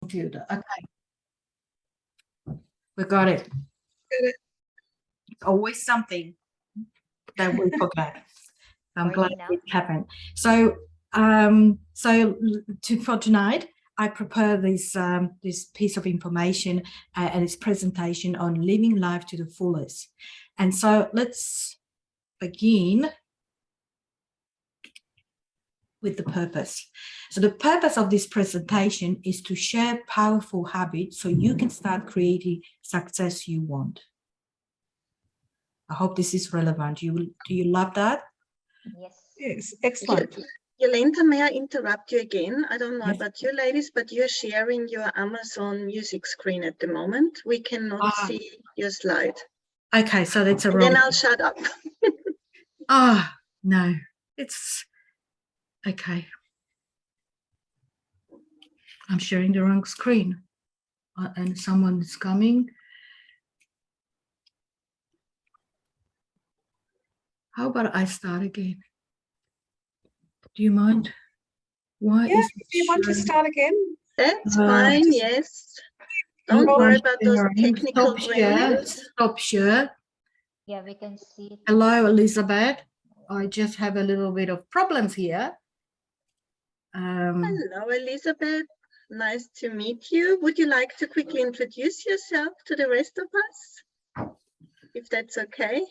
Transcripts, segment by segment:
computer. Okay. We got it. It's always something that we forget. I'm glad it happened. So, for tonight, I prepare this this piece of information and its presentation on living life to the fullest. And so let's begin with the purpose. So the purpose of this presentation is to share powerful habits so you can start creating success you want. I hope this is relevant. Do you love that? Yes. Yes, excellent. Jolenta, may I interrupt you again? I don't know Yes. about you ladies, but you're sharing your Amazon music screen at the moment. We cannot see your slide. Okay, so that's a And wrong. then I'll shut up. No, it's okay. I'm sharing the wrong screen and someone is coming. How about I start again? Do you mind? Why Yeah, is it do you want to showing- start again? That's fine, yes. Don't worry about those technical gremlins. Stop share. Yeah, we can see it. Hello, Elizabeth. I just have a little bit of problems here. Hello, Elizabeth. Nice to meet you. Would you like to quickly introduce yourself to the rest of us? If that's okay.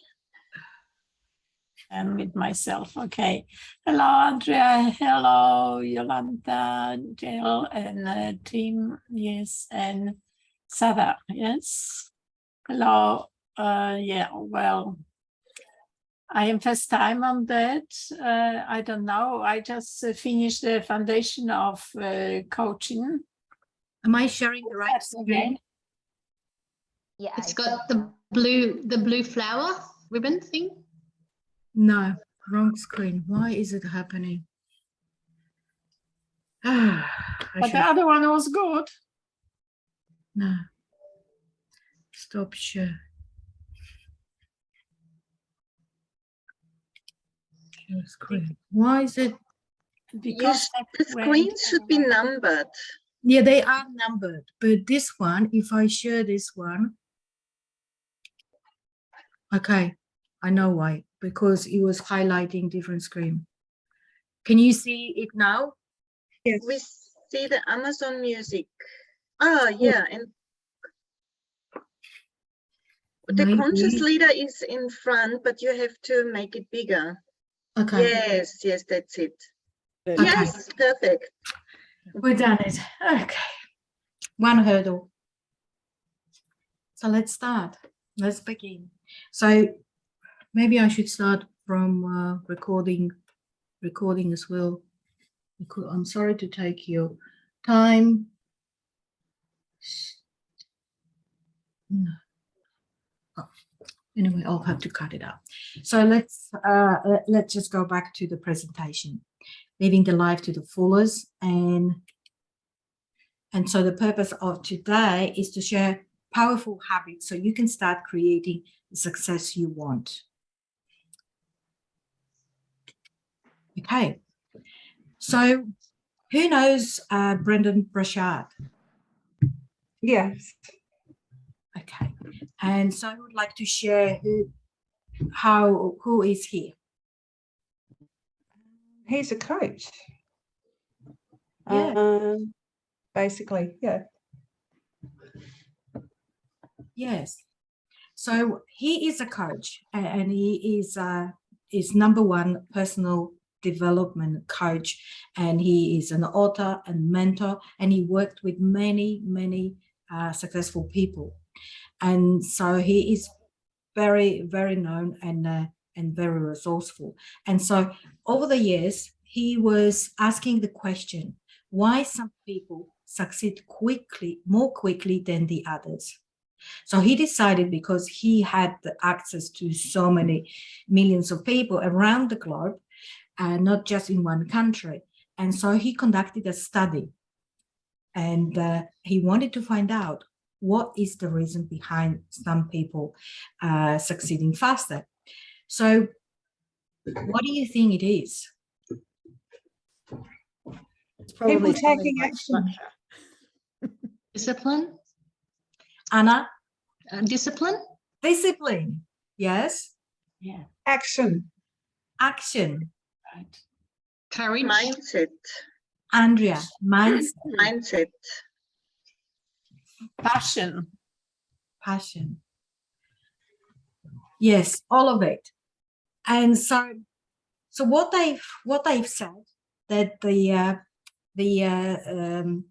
And with myself, okay. Hello, Andrea. Hello, Yolanda, Jill, and Tim. Yes, and Sada. Yes. Hello. Yeah. Well, I am first time on that. I don't know. I just finished the foundation of coaching. Am I sharing the right screen? Yeah, It's I got think the blue flower ribbon thing. No, wrong screen. Why is it happening? But the other one was good. No. Stop share. Share screen. Why is it? Because The screens should be numbered. Yeah, they are numbered, but this one, if I share this one, okay, I know why, because it was highlighting different screen. Can you see it now? Yes. We see the Amazon music. Oh, yeah. And the Maybe. conscious leader is in front, but you have to make it bigger. Okay. Yes, yes, that's it. Okay. Yes, perfect. We're done it. Okay. One hurdle. So let's start. Let's begin. So maybe I should start from recording as well. I'm sorry to take your time. No. Oh, anyway, I'll have to cut it out. So let's just go back to the presentation, living the life to the fullest, and so the purpose of today is to share powerful habits so you can start creating the success you want. Okay, so who knows Brendan Burchard? Yes. Okay, and so I would like to share who is he? He's a coach. Yeah. Basically, yeah. Yes. So he is a coach, and he is number one personal development coach, and he is an author and mentor, and he worked with many successful people, and so he is very known and very resourceful. And so over the years he was asking the question, why some people succeed more quickly than the others. So he decided, because he had the access to so many millions of people around the globe, and not just in one country. And so he conducted a study, and he wanted to find out what is the reason behind some people succeeding faster. So what do you think it is? People taking action. Discipline. Anna, Discipline. discipline. Yes. Yeah, Action. Action. right. Courage. Mindset. Andrea, mindset, Mindset. Passion. passion. Yes, all of it. And so what they've said that the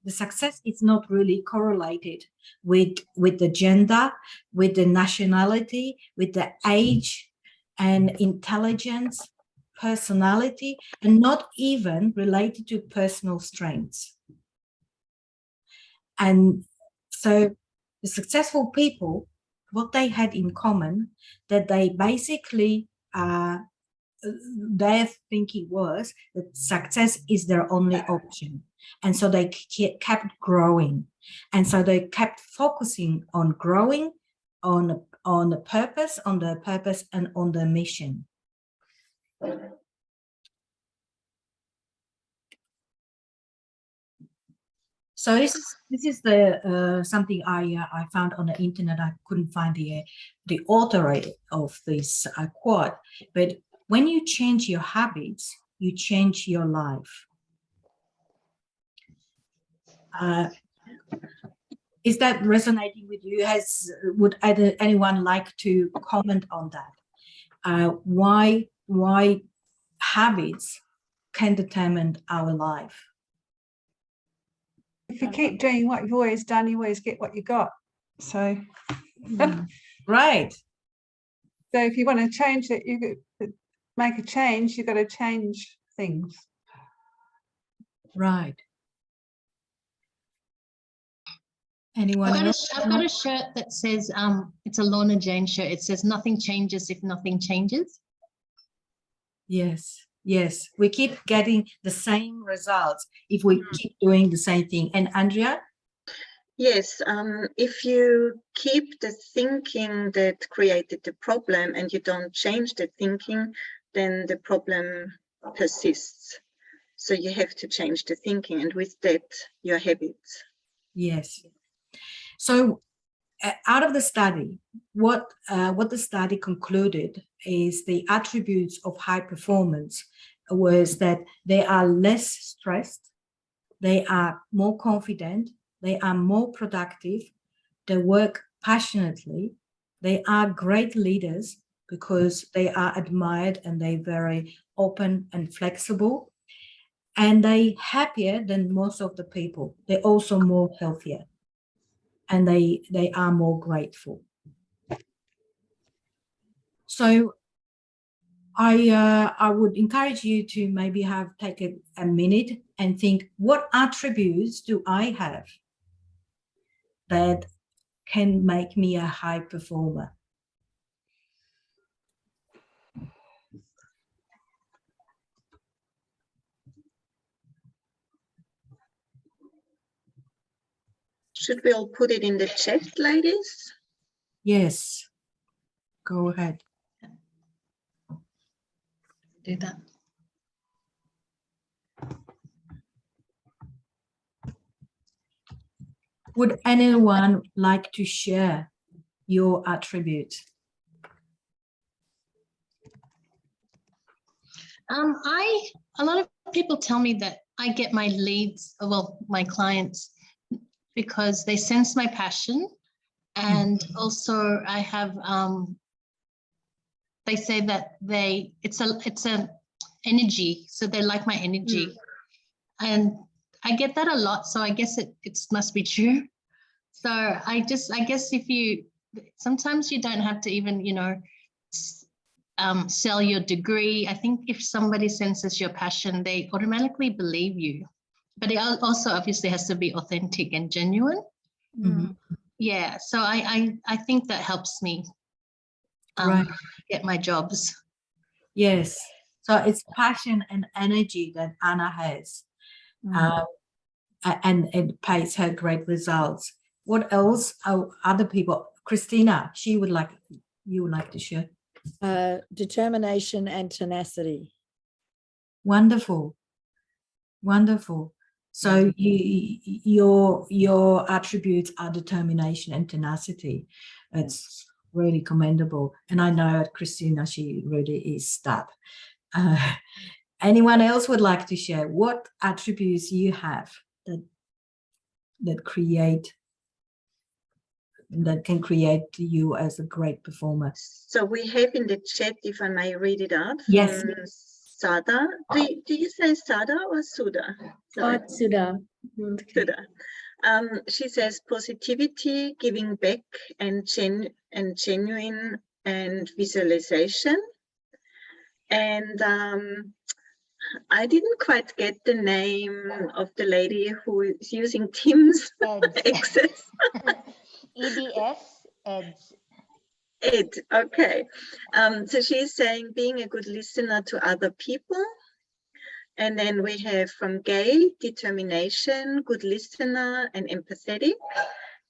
success is not really correlated with the gender, with the nationality, with the age and intelligence, personality, and not even related to personal strengths. And so the successful people, what they had in common, that they basically their thinking was that success is their only option, and so they kept growing, and so they kept focusing on growing, on the purpose, and on the mission. So this is the something I found on the internet. I couldn't find the author of this quote, but when you change your habits, you change your life. Is that resonating with you? Would anyone like to comment on that? Why habits can determine our life? If you keep doing what you've always done, you always get what you got. So, Right. so if you want to change it, you make a change. You've got to change things. Right. Anyone else? I've got a shirt that says, it's a Lorna Jane shirt. It says, nothing changes if nothing changes. Yes. Yes. We keep getting the same results if we keep doing the same thing. And Andrea? Yes, if you keep the thinking that created the problem and you don't change the thinking, then the problem persists. So you have to change the thinking, and with that, your habits. Yes. So out of the study, what the study concluded is the attributes of high performance was that they are less stressed, they are more confident, they are more productive, they work passionately, they are great leaders because they are admired and they're very open and flexible, and they're happier than most of the people. They're also more healthier, and they are more grateful. So I would encourage you to maybe take a minute and think, what attributes do I have that can make me a high performer? Should we all put it in the chat, ladies? Yes, go ahead. Do that. Would anyone like to share your attributes? A lot of people tell me that I get my leads, well, my clients, because they sense my passion, and also I have they say that it's an energy, so they like my energy, and I get that a lot. So I guess it must be true. So I guess sometimes you don't have to even sell your degree. I think if somebody senses your passion, they automatically believe you. But it also obviously has to be authentic and genuine. Yeah, so I think that helps me Right. get my jobs. Yes. So it's passion and energy that Anna has, and it pays her great results. What else? Other people? Christina, you would like to share. Determination and tenacity. Wonderful. Wonderful. So your attributes are determination and tenacity. It's really commendable. And I know that Christina, she really is that. Anyone else would like to share what attributes you have that can create you as a great performer? So we have in the chat, if I may read it out, from Yes. Sada. Do you say Sada or Suda? Sorry. Sudha. Suda. She says positivity, giving back, and genuine and visualization. And I didn't quite get the name of the lady who is using Teams access. EDS, EDS. Ed, okay. So she's saying being a good listener to other people. And then we have from Gail, determination, good listener and empathetic.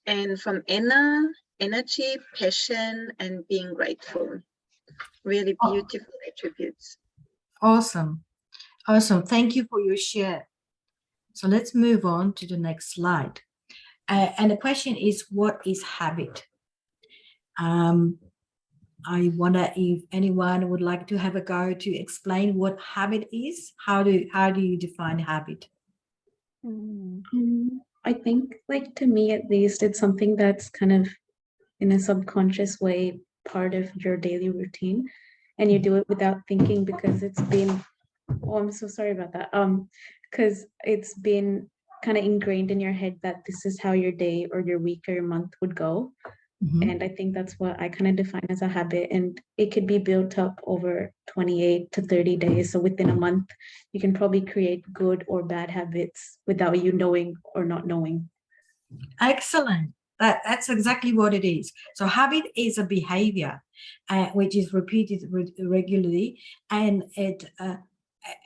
And from Anna, energy, passion, and being grateful. Really beautiful attributes. Awesome. Awesome. Thank you for your share. So let's move on to the next slide. And the question is, what is habit? I wonder if anyone would like to have a go to explain what habit is. How do you define habit? I think, like, to me at least, it's something that's kind of in a subconscious way part of your daily routine, and you do it without thinking because it's been, oh, I'm so sorry about that. Because it's been kind of ingrained in your head that this is how your day or your week or your month would go. And I think that's what I kind of define as a habit. And it could be built up over 28 to 30 days. So within a month, you can probably create good or bad habits without you knowing or not knowing. Excellent. That's exactly what it is. So habit is a behavior which is repeated regularly, and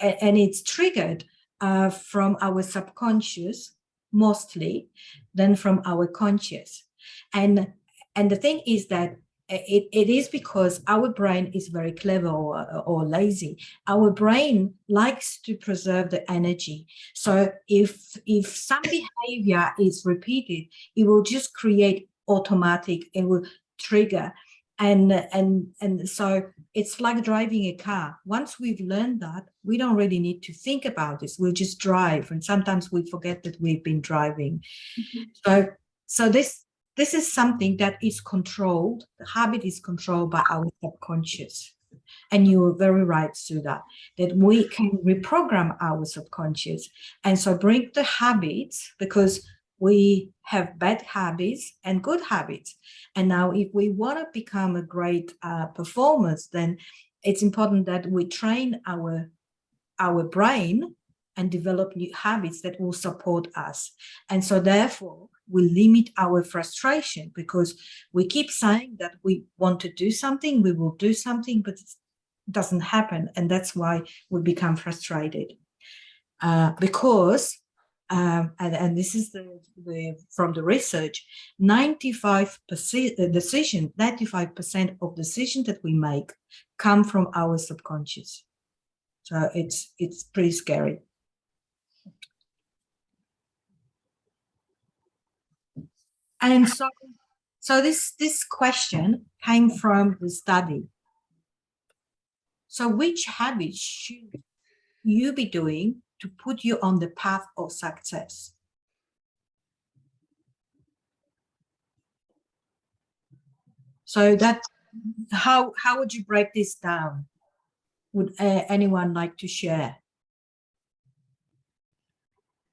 it's triggered from our subconscious mostly, then from our conscious. And the thing is that it is because our brain is very clever or lazy. Our brain likes to preserve the energy. So if some behavior is repeated, it will just create automatic, it will trigger. And so it's like driving a car. Once we've learned that, we don't really need to think about this. We'll just drive. And sometimes we forget that we've been driving. So this is something that is controlled. The habit is controlled by our subconscious. And you were very right, Sudha, that we can reprogram our subconscious. And so bring the habits, because we have bad habits and good habits. And now if we want to become a great performers, then it's important that we train our brain and develop new habits that will support us. And so therefore, we limit our frustration, because we keep saying that we want to do something, we will do something, but it doesn't happen. And that's why we become frustrated. Because, and this is from the research, 95% of decisions that we make come from our subconscious. So it's pretty scary. And so this question came from the study. So which habits should you be doing to put you on the path of success? So that, how would you break this down? Would anyone like to share?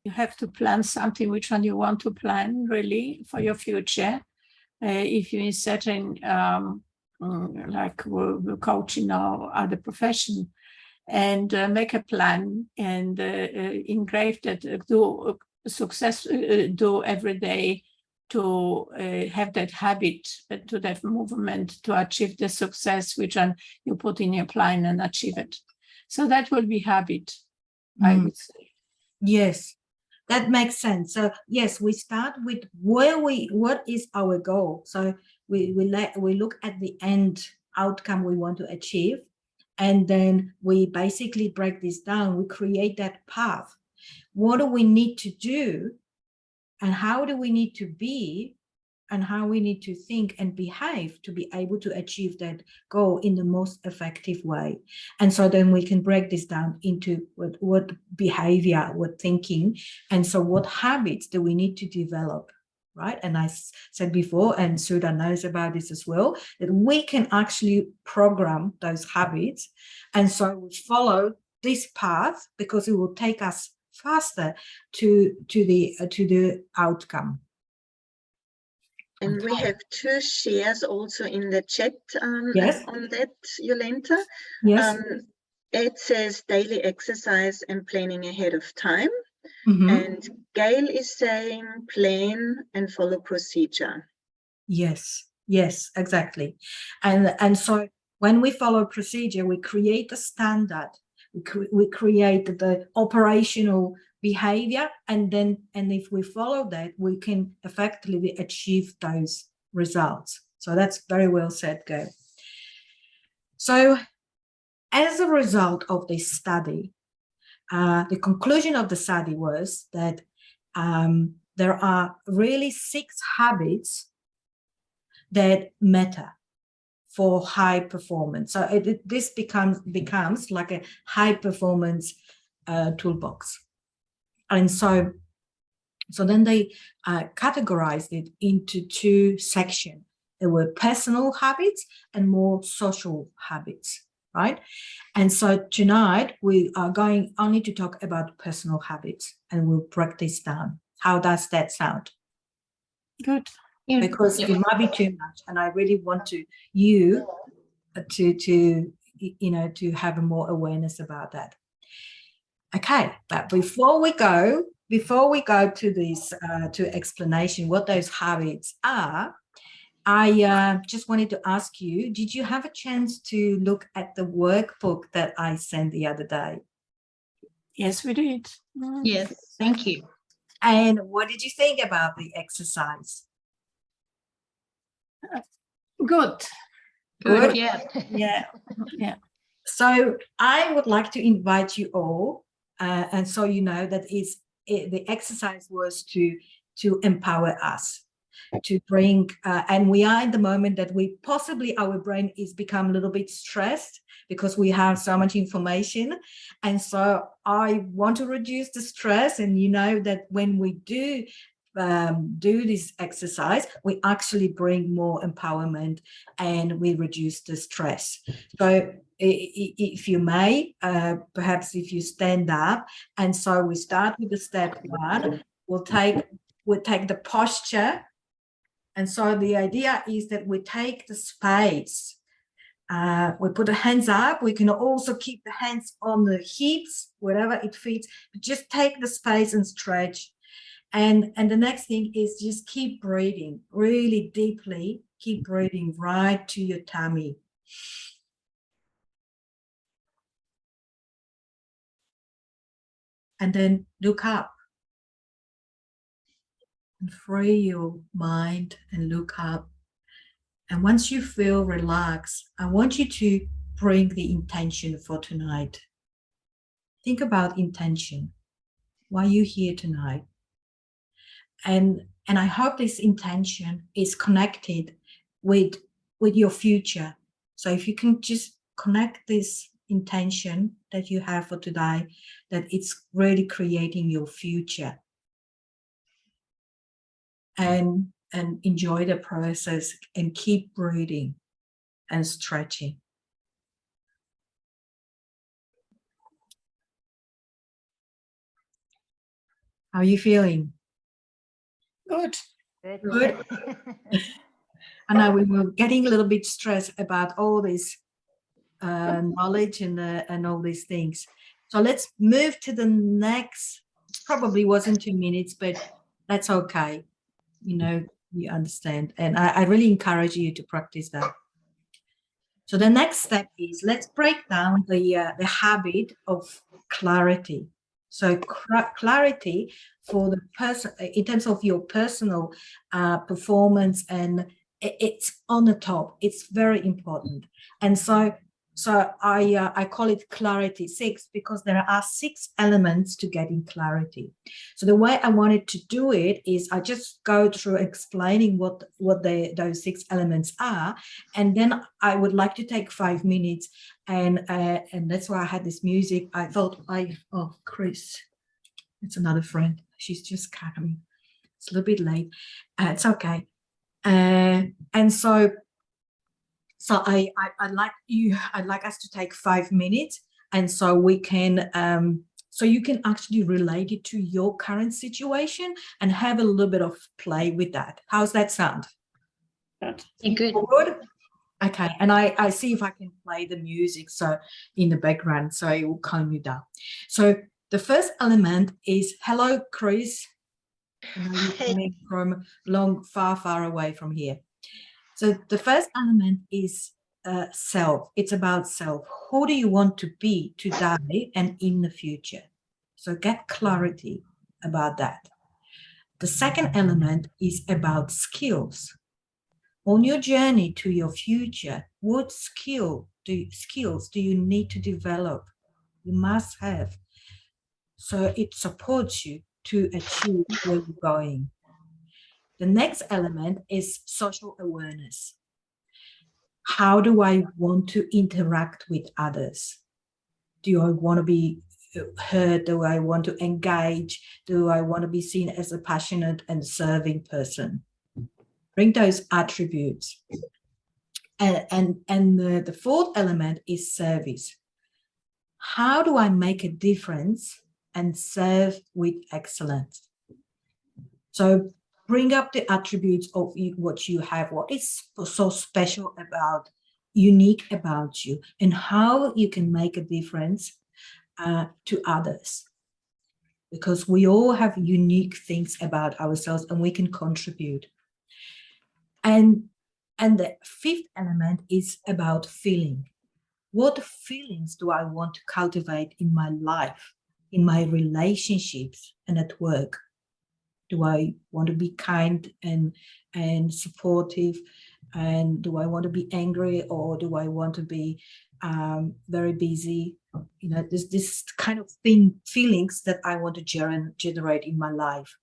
You have to plan something, which one you want to plan really for your future. If you're in certain, like coaching or other profession, and make a plan and engrave that, do every day to have that habit, to that movement to achieve the success which you put in your plan and achieve it. So that will be habit, I would say. Yes. That makes sense. So yes, we start with what is our goal. So we look at the end outcome we want to achieve, and then we basically break this down. We create that path. What do we need to do, and how do we need to be, and how we need to think and behave to be able to achieve that goal in the most effective way. And so then we can break this down into what behavior, what thinking, and so what habits do we need to develop, right? And I said before, and Sudha knows about this as well, that we can actually program those habits. And so we follow this path because it will take us faster to the outcome. And we have 2 shares also in the chat Yes. on that, Yolanta. Yes. It says daily exercise and planning ahead of time. Mhm. And Gail is saying plan and follow procedure. Yes, yes, exactly. And so when we follow procedure, we create a standard, we create the operational behavior, and if we follow that, we can effectively achieve those results. So that's very well said, Gail. So as a result of this study, the conclusion of the study was that there are really 6 habits that matter for high performance. So this becomes like a high performance toolbox. And so then they categorized it into 2 sections. There were personal habits and more social habits, right? And so tonight we are going only to talk about personal habits, and we'll break this down. How does that sound? Good. Because it might be too much, and I really want you to have more awareness about that. Okay, but before we go to this to explanation what those habits are, I just wanted to ask you, did you have a chance to look at the workbook that I sent the other day? Yes, we did. Yes, thank you. And what did you think about the exercise? Good. Good. Yeah. Yeah. So I would like to invite you all, and so you know that the exercise was to empower us, to bring, and we are in the moment that we possibly our brain is become a little bit stressed because we have so much information, and so I want to reduce the stress. And you know that when we do this exercise, we actually bring more empowerment and we reduce the stress. So if you may, perhaps if you stand up, and so we start with the step 1, we'll take the posture. And so the idea is that we take the space, we put the hands up. We can also keep the hands on the hips, wherever it fits, but just take the space and stretch. And the next thing is just keep breathing really deeply, keep breathing right to your tummy. And then look up and free your mind and look up. And once you feel relaxed, I want you to bring the intention for tonight. Think about intention. Why are you here tonight? And I hope this intention is connected with your future. So if you can just connect this intention that you have for today, that it's really creating your future. And enjoy the process and keep breathing and stretching. How are you feeling? Good. Good. I know we were getting a little bit stressed about all this knowledge and all these things. So let's move to the next. It probably wasn't 2 minutes, but that's okay. You know, you understand. And I really encourage you to practice that. So the next step is let's break down the habit of clarity. So clarity for the person in terms of your personal performance, and it's on the top. It's very important. And so So I call it clarity 6 because there are 6 elements to getting clarity. So the way I wanted to do it is I just go through explaining what those 6 elements are, and then I would like to take 5 minutes, and that's why I had this music. I thought oh, Chris, it's another friend. She's just coming. It's a little bit late. It's okay. And so I'd like us to take 5 minutes, and so we can so you can actually relate it to your current situation and have a little bit of play with that. How's that sound? Good. Good. Okay, and I see if I can play the music so in the background so it will calm you down. So the first element is hello, Chris. You're coming from far away from here. So the first element is self. It's about self. Who do you want to be today and in the future? So get clarity about that. The second element is about skills. On your journey to your future, what skills do you need to develop? You must have. So it supports you to achieve where you're going. The next element is social awareness. How do I want to interact with others? Do I want to be heard? Do I want to engage? Do I want to be seen as a passionate and serving person? Bring those attributes. And the fourth element is service. How do I make a difference and serve with excellence? So bring up the attributes of what you have, what is so special about, unique about you, and how you can make a difference to others. Because we all have unique things about ourselves and we can contribute. And the fifth element is about feeling. What feelings do I want to cultivate in my life, in my relationships, and at work? Do I want to be kind and supportive? And do I want to be angry, or do I want to be very busy? You know, this kind of feelings that I want to generate in my life.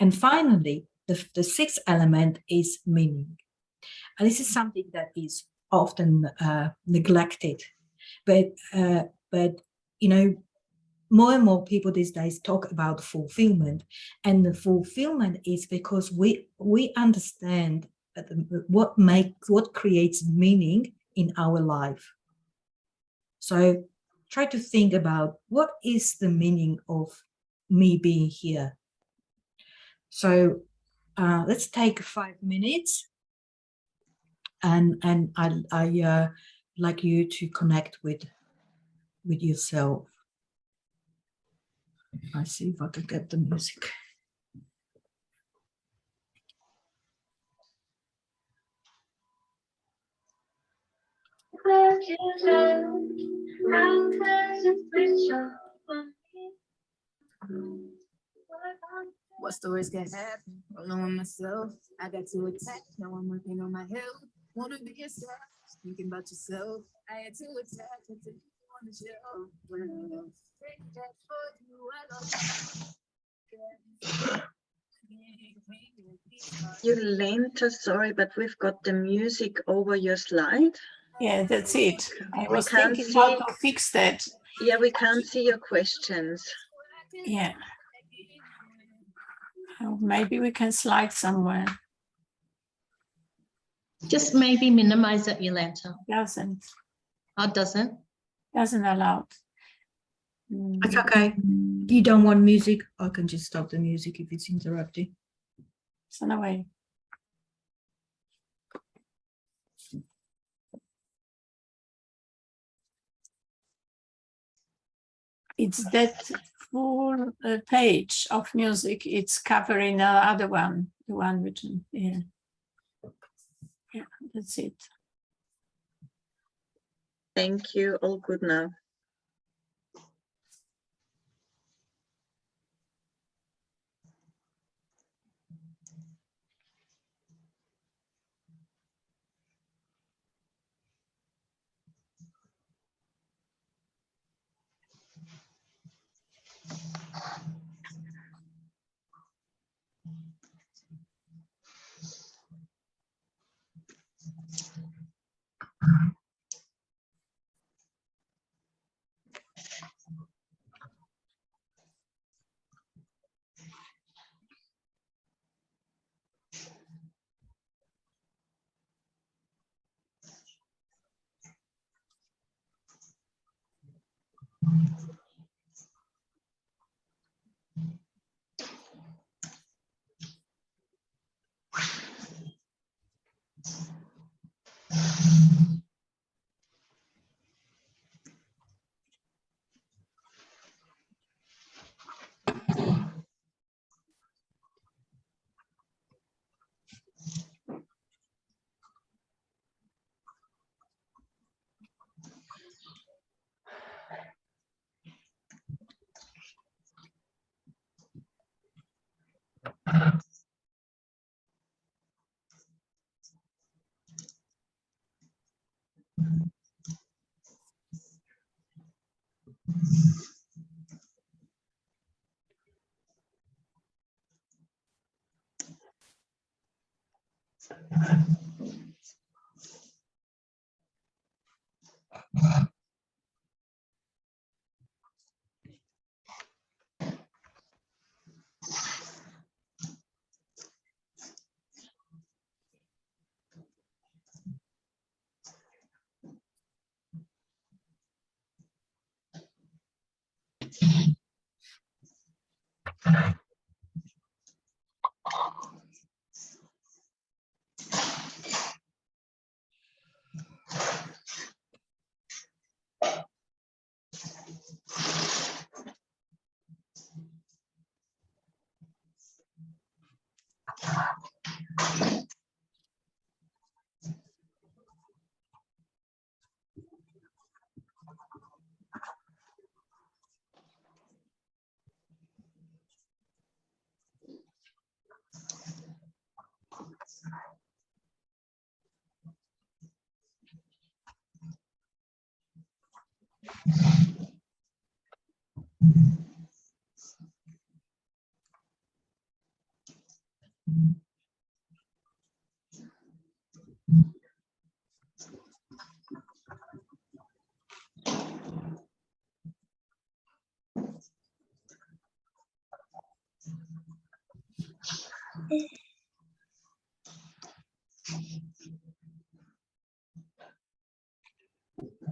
And finally, the sixth element is meaning. And this is something that is often neglected, but you know, more and more people these days talk about fulfillment, and the fulfillment is because we understand what creates meaning in our life. So try to think about what is the meaning of me being here. So let's take 5 minutes, and I like you to connect with yourself. I see if I can get the music. What stories can happen? Alone myself, I got too attached. Now I'm working on my health. Wanna be yourself, thinking about yourself. I had too attached to you on the shelf. Well, take that for you, I love you. Yolanta, sorry, but we've got the music over your slide. Yeah, that's it. I We was can't thinking see. how to fix that. Yeah, we can't see your questions. Yeah. Oh, maybe we can slide somewhere. Just maybe minimize it, Yolanta. Doesn't Doesn't allow. It's okay. You don't want music, I can just stop the music if it's interrupting. Send away. It's that full page of music. It's covering the other one, the one written here. Yeah, that's it. Thank you. All good now.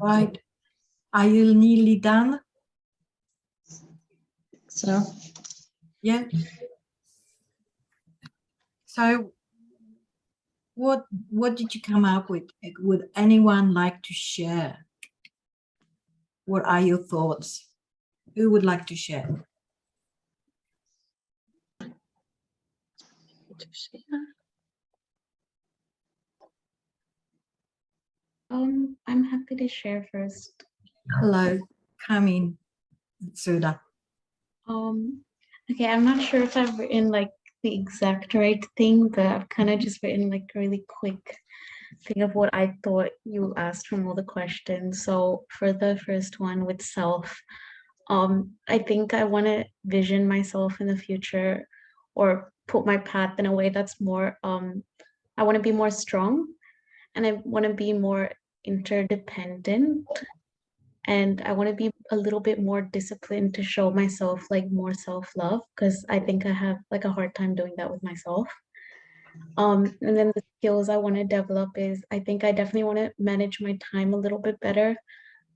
Right. Are you nearly done? So Yeah. So what did you come up with? Would anyone like to share? What are your thoughts? Who would like to share? I'm happy to share first. Hello, come in, Suda. Okay, I'm not sure if I've written like the exact right thing, but I've kind of just written like a really quick thing of what I thought you asked from all the questions. So for the first one with self, I think I want to vision myself in the future or put my path in a way that's more, I want to be more strong and I want to be more interdependent and I want to be a little bit more disciplined to show myself like more self-love because I think I have like a hard time doing that with myself. And then the skills I want to develop is I think I definitely want to manage my time a little bit better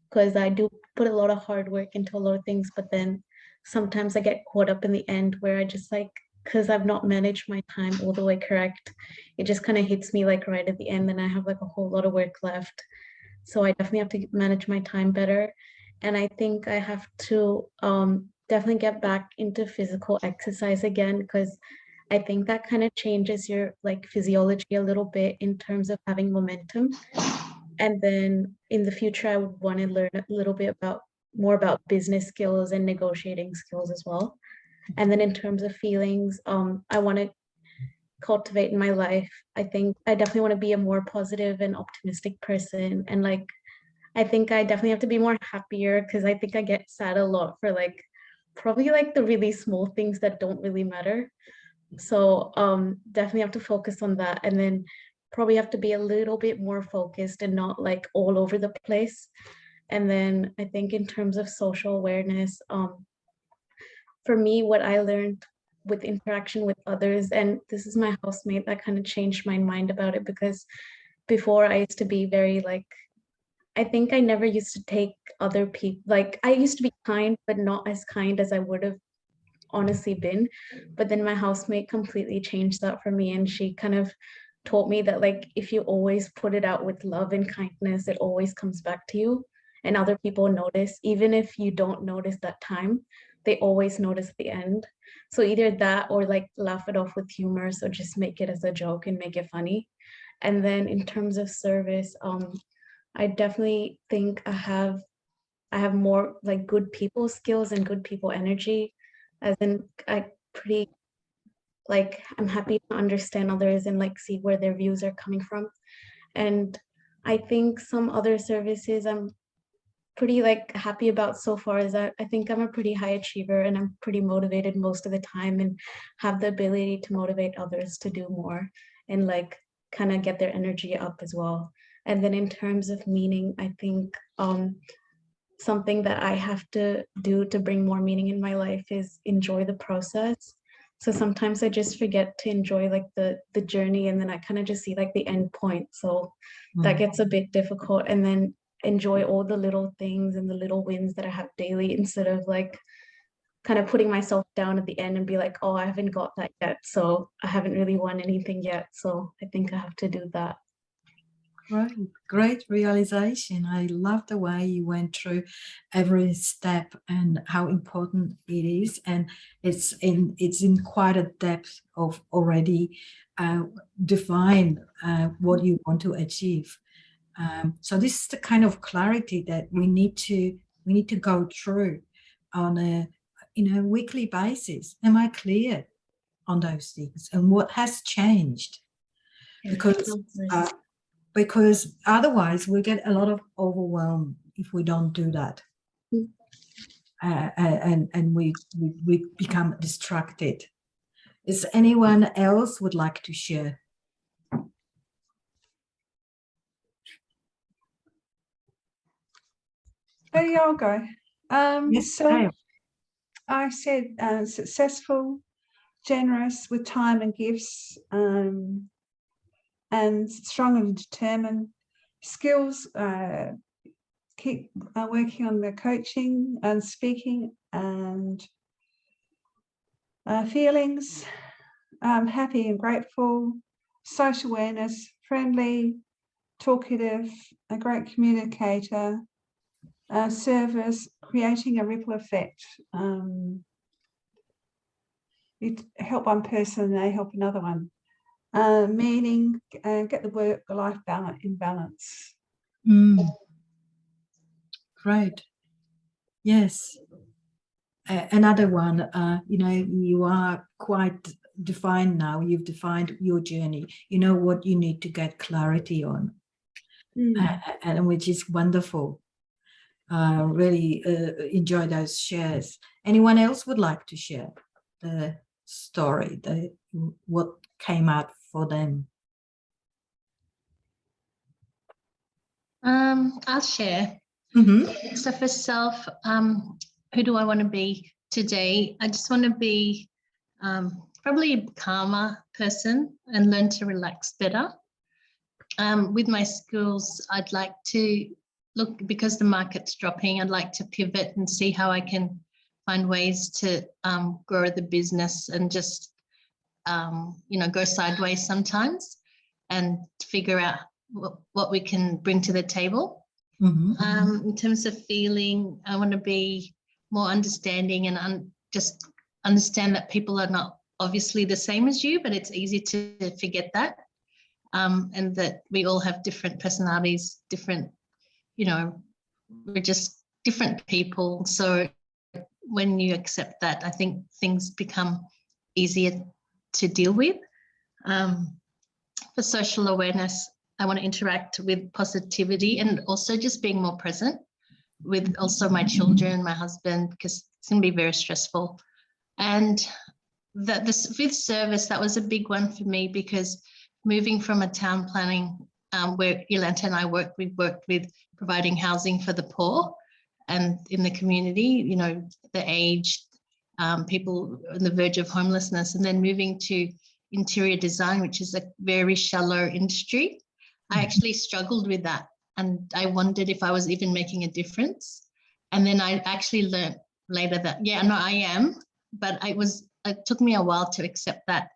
because I do put a lot of hard work into a lot of things, but then sometimes I get caught up in the end where I just like, because I've not managed my time all the way correct, it just kind of hits me like right at the end and I have like a whole lot of work left. So I definitely have to manage my time better. And I think I have to definitely get back into physical exercise again because I think that kind of changes your like physiology a little bit in terms of having momentum. And then in the future, I would want to learn a little bit more about business skills and negotiating skills as well. And then in terms of feelings, I want to cultivate in my life. I think I definitely want to be a more positive and optimistic person. And like, I think I definitely have to be more happier because I think I get sad a lot for like probably like the really small things that don't really matter. So definitely have to focus on that. And then probably have to be a little bit more focused and not like all over the place. And then I think in terms of social awareness, for me, what I learned with interaction with others, and this is my housemate that kind of changed my mind about it, because before I used to be very like, I think I never used to take other people, like I used to be kind, but not as kind as I would have honestly been. But then my housemate completely changed that for me, and she kind of taught me that like if you always put it out with love and kindness, it always comes back to you, and other people notice, even if you don't notice that time, they always notice the end. So either that or like laugh it off with humor, so just make it as a joke and make it funny. And then in terms of service, I definitely think I have more like good people skills and good people energy, as in I pretty like I'm happy to understand others and like see where their views are coming from. And I think some other services I'm pretty like happy about so far is that I think I'm a pretty high achiever and I'm pretty motivated most of the time and have the ability to motivate others to do more and like kind of get their energy up as well. And then in terms of meaning, I think something that I have to do to bring more meaning in my life is enjoy the process. So sometimes I just forget to enjoy like the journey, and then I kind of just see like the end point. So that gets a bit difficult. And then enjoy all the little things and the little wins that I have daily, instead of like kind of putting myself down at the end and be like, oh, I haven't got that yet, so I haven't really won anything yet. So I think I have to do that. Right, great realization. I love the way you went through every step and how important it is, and it's in quite a depth of already define what you want to achieve. So this is the kind of clarity that we need to go through on a weekly basis. Am I clear on those things and what has changed? Because otherwise we get a lot of overwhelm if we don't do that. And we become distracted. Is anyone else would like to share? Oh, yeah, I'll go. Yes, So Gail. I said successful, generous with time and gifts, and strong and determined. Skills, keep working on the coaching and speaking, and feelings, happy and grateful, social awareness, friendly, talkative, a great communicator, service, creating a ripple effect. You help one person, they help another one. Meaning, get the work-life balance in balance. Great. Yes. Another one, you are quite defined now. You've defined your journey. You know what you need to get clarity on, and which is wonderful. Really enjoy those shares. Anyone else would like to share the story, what came out for them? I'll share. So for self, who do I want to be today? I just want to be probably a calmer person and learn to relax better. With my skills, I'd like to look, because the market's dropping, I'd like to pivot and see how I can find ways to grow the business and just, go sideways sometimes and figure out what we can bring to the table. In terms of feeling, I want to be more understanding and just understand that people are not obviously the same as you, but it's easy to forget that. And that we all have different personalities, different, we're just different people. So when you accept that, I think things become easier to deal with. For social awareness, I want to interact with positivity and also just being more present with also my children, my husband, because it's going to be very stressful. And with service, that was a big one for me, because moving from a town planning where Yolanta and I we've worked with providing housing for the poor and in the community, you know, the aged, people on the verge of homelessness, and then moving to interior design, which is a very shallow industry. I actually struggled with that, and I wondered if I was even making a difference. And then I actually learned later that, yeah, no, I am, but it took me a while to accept that.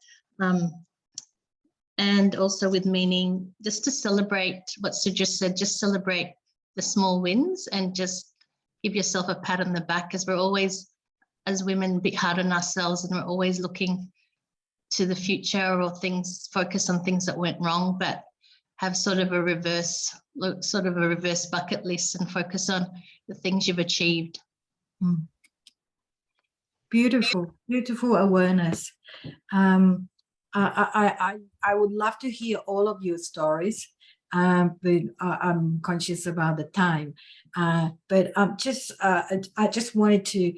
And also with meaning, just to celebrate what Sue just said, just celebrate the small wins and just give yourself a pat on the back, because we're always, as women, a bit hard on ourselves, and we're always looking to the future or focus on things that went wrong, but have sort of a reverse bucket list and focus on the things you've achieved. Beautiful, beautiful awareness. I would love to hear all of your stories, but I'm conscious about the time. But I just wanted to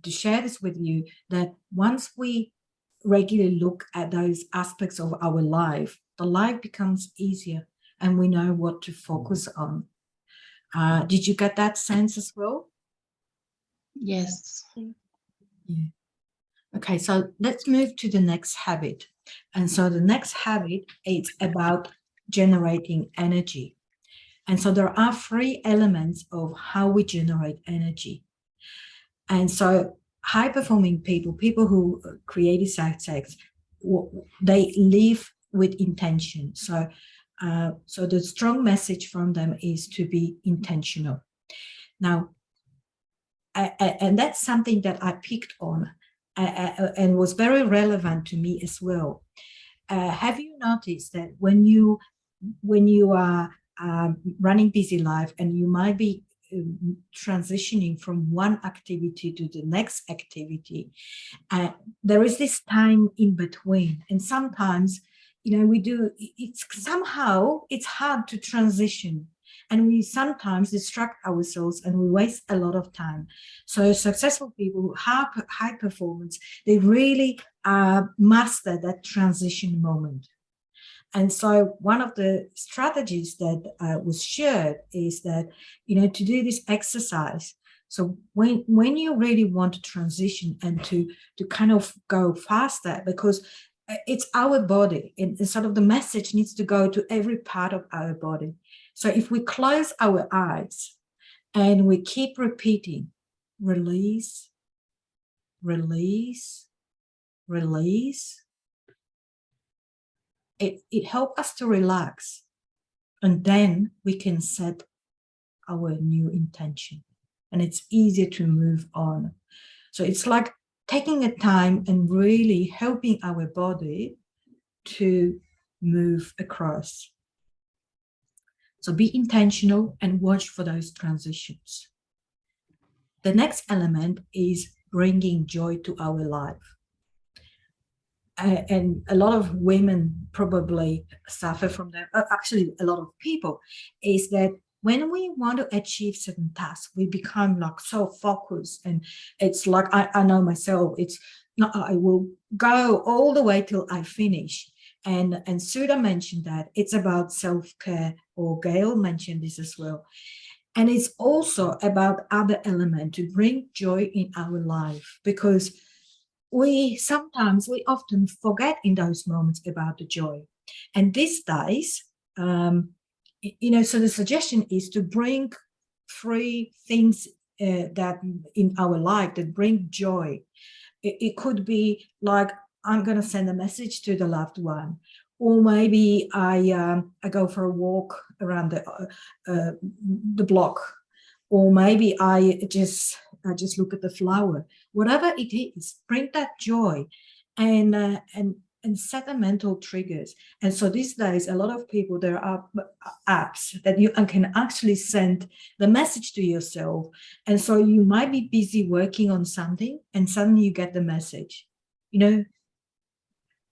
share this with you, that once we regularly look at those aspects of our life, the life becomes easier and we know what to focus on. Did you get that sense as well? Yes. Yeah. Okay, so let's move to the next habit. And so the next habit is about generating energy. And so there are 3 elements of how we generate energy. And so high-performing people who create success, they live with intention. So the strong message from them is to be intentional. Now, and that's something that I picked on and was very relevant to me as well. Have you noticed that when you are running busy life and you might be transitioning from one activity to the next activity, there is this time in between, and sometimes, you know, it's hard to transition, and we sometimes distract ourselves and we waste a lot of time. So successful people who have high performance, they really master that transition moment. And so one of the strategies that was shared is that, you know, to do this exercise. So when you really want to transition and to kind of go faster, because it's our body, and sort of the message needs to go to every part of our body. So if we close our eyes and we keep repeating, release, release, release, it helps us to relax, and then we can set our new intention, and it's easier to move on. So it's like taking a time and really helping our body to move across. So be intentional and watch for those transitions. The next element is bringing joy to our life. And a lot of women probably suffer from that. Actually, a lot of people, is that when we want to achieve certain tasks, we become like so focused, and it's like, I know myself, it's not, I will go all the way till I finish. And Sudha mentioned that it's about self-care, or Gail mentioned this as well. And it's also about other elements to bring joy in our life, because we often forget in those moments about the joy. And these days, you know, so the suggestion is to bring 3 things that in our life that bring joy. It could be like, I'm going to send a message to the loved one, or maybe I go for a walk around the block, or maybe I just look at the flower. Whatever it is, bring that joy, and set the mental triggers. And so these days, a lot of people, there are apps that you can actually send the message to yourself. And so you might be busy working on something, and suddenly you get the message. You know,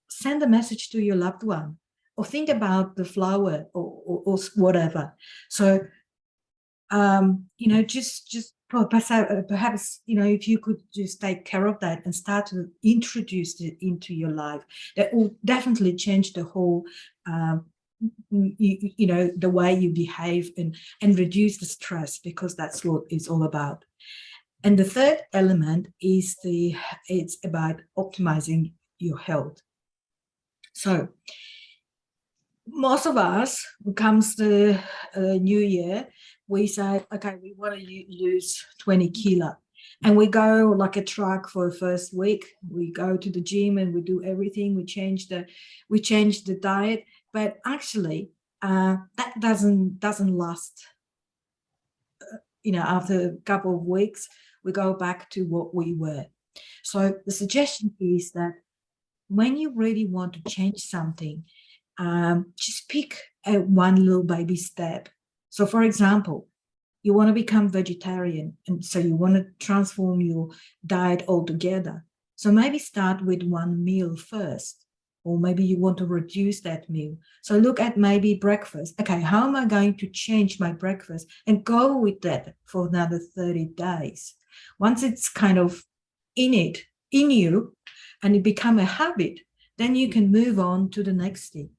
send a message to your loved one, or think about the flower, or whatever. So you know, just well, perhaps, you know, if you could just take care of that and start to introduce it into your life, that will definitely change the whole, you know, the way you behave and reduce the stress, because that's what it's all about. And the third element is it's about optimizing your health. So most of us, when it comes to New Year, we say, okay, we want to lose 20 kilo. And we go like a truck for the first week. We go to the gym and we do everything. We change the diet, but actually that doesn't last. You know, after a couple of weeks, we go back to what we were. So the suggestion is that when you really want to change something, just pick one little baby step. So for example, you want to become vegetarian, and so you want to transform your diet altogether. So maybe start with one meal first, or maybe you want to reduce that meal. So look at maybe breakfast. Okay, how am I going to change my breakfast, and go with that for another 30 days. Once it's kind of in you, and it become a habit, then you can move on to the next thing.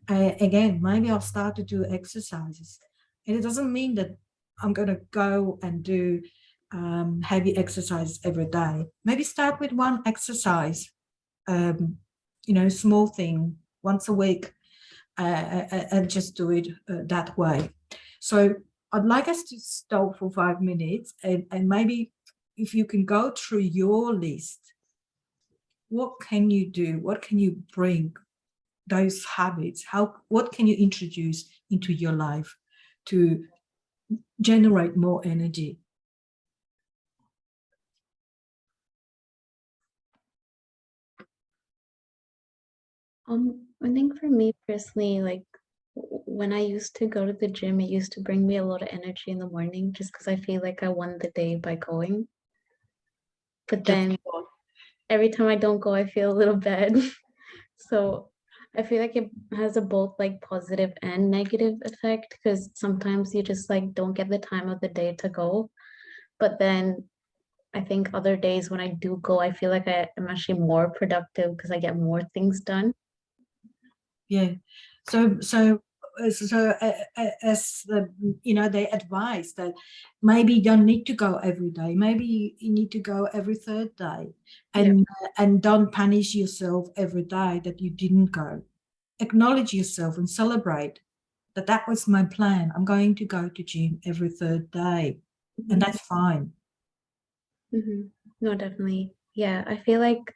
Again, maybe I'll start to do exercises. And it doesn't mean that I'm going to go and do heavy exercise every day. Maybe start with one exercise, you know, small thing once a week, and just do it that way. So I'd like us to stop for 5 minutes, and maybe if you can go through your list, what can you do? What can you bring? Those habits, what can you introduce into your life to generate more energy? I think for me personally, like when I used to go to the gym, it used to bring me a lot of energy in the morning just because I feel like I won the day by going. But then every time I don't go, I feel a little bad. So I feel like it has a both like positive and negative effect, because sometimes you just like don't get the time of the day to go. But then I think other days when I do go, I feel like I am actually more productive because I get more things done. Yeah. So as you know, they advise that maybe you don't need to go every day. Maybe you need to go every third day, and don't punish yourself every day that you didn't go. Acknowledge yourself and celebrate that was my plan. I'm going to go to gym every third day, and that's fine. No, definitely. Yeah, I feel like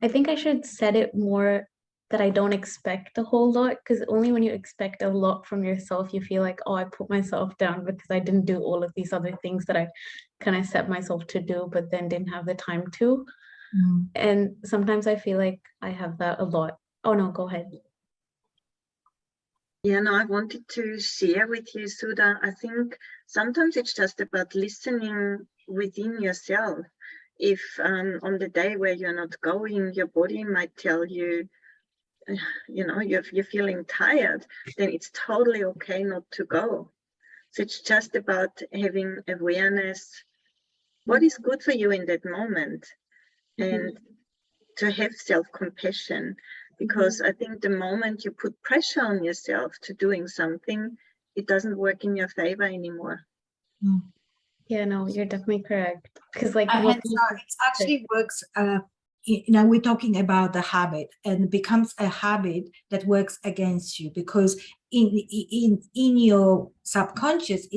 I think I should set it more that I don't expect a whole lot, because only when you expect a lot from yourself, you feel like, oh, I put myself down because I didn't do all of these other things that I kind of set myself to do, but then didn't have the time to. And sometimes I feel like I have that a lot. Oh, no, go ahead. Yeah, no, I wanted to share with you, Sudha. I think sometimes it's just about listening within yourself. If on the day where you're not going, your body might tell you, you know, you're feeling tired, then it's totally okay not to go. So it's just about having awareness, what is good for you in that moment, and to have self-compassion. Because I think the moment you put pressure on yourself to doing something, it doesn't work in your favor anymore. Yeah, no, you're definitely correct. Because like And so it actually works, you know, we're talking about the habit, and becomes a habit that works against you, because in your subconscious,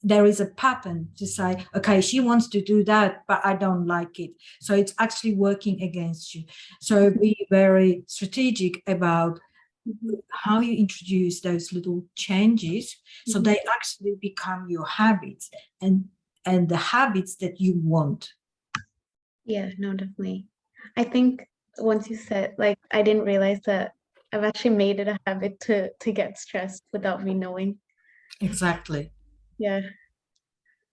there is a pattern to say, okay, she wants to do that, but I don't like it. So it's actually working against you. So be very strategic about how you introduce those little changes, so they actually become your habits, and the habits that you want. Yeah, no, definitely. I think once you said, like, I didn't realize that I've actually made it a habit to get stressed without me knowing. Exactly. Yeah.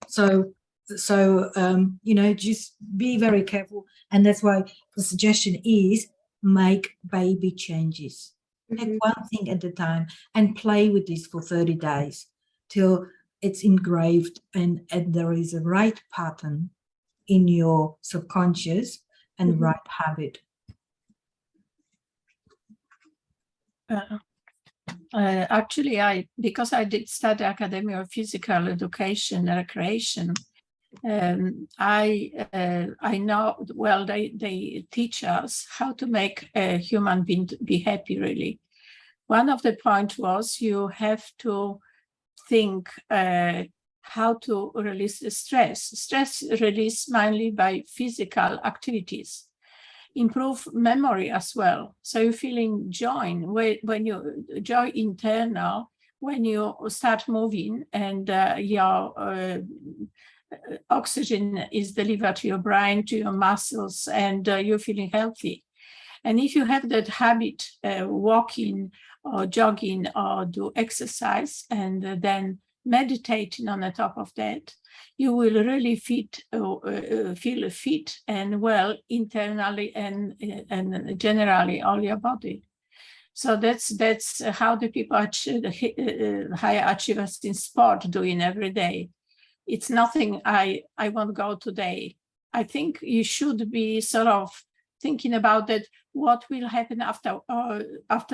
So you know, just be very careful, and that's why the suggestion is make baby changes. Take one thing at a time and play with this for 30 days till it's engraved and there is a right pattern in your subconscious and right habit. Actually, because I did study Academy of Physical Education and Recreation, I know, well, they teach us how to make a human being be happy, really. One of the points was you have to think how to release the stress. Stress released mainly by physical activities. Improve memory as well. So you're feeling joy when you joy internal, when you start moving and your oxygen is delivered to your brain, to your muscles, and you're feeling healthy. And if you have that habit, walking or jogging or do exercise and then meditating on the top of that, you will really feel fit and well internally and generally all your body. So that's how the people achieve, higher achievers in sport doing every day. It's nothing I won't go today. I think you should be sort of thinking about that, what will happen after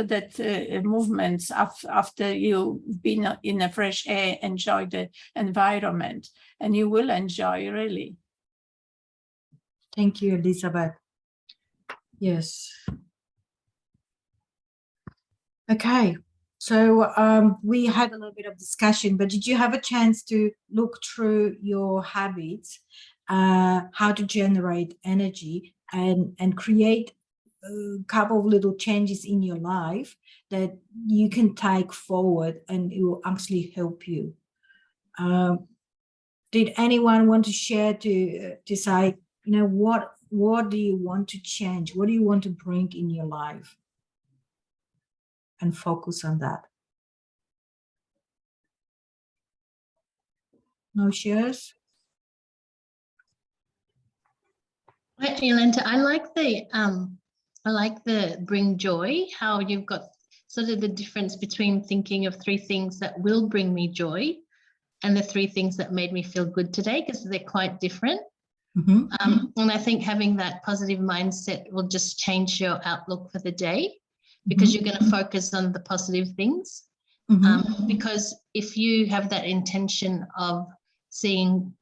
that movements, after you've been in a fresh air, enjoy the environment, and you will enjoy, really. Thank you, Elizabeth. Yes. Okay, so we had a little bit of discussion, but did you have a chance to look through your habits, how to generate energy and create a couple of little changes in your life that you can take forward and it will actually help you? Did anyone want to share to say, you know, what do you want to change? What do you want to bring in your life? And focus on that. No shares? Yolanta, I like the bring joy, how you've got sort of the difference between thinking of 3 things that will bring me joy and the 3 things that made me feel good today, because they're quite different. And I think having that positive mindset will just change your outlook for the day, because you're going to focus on the positive things. Because if you have that intention of seeing,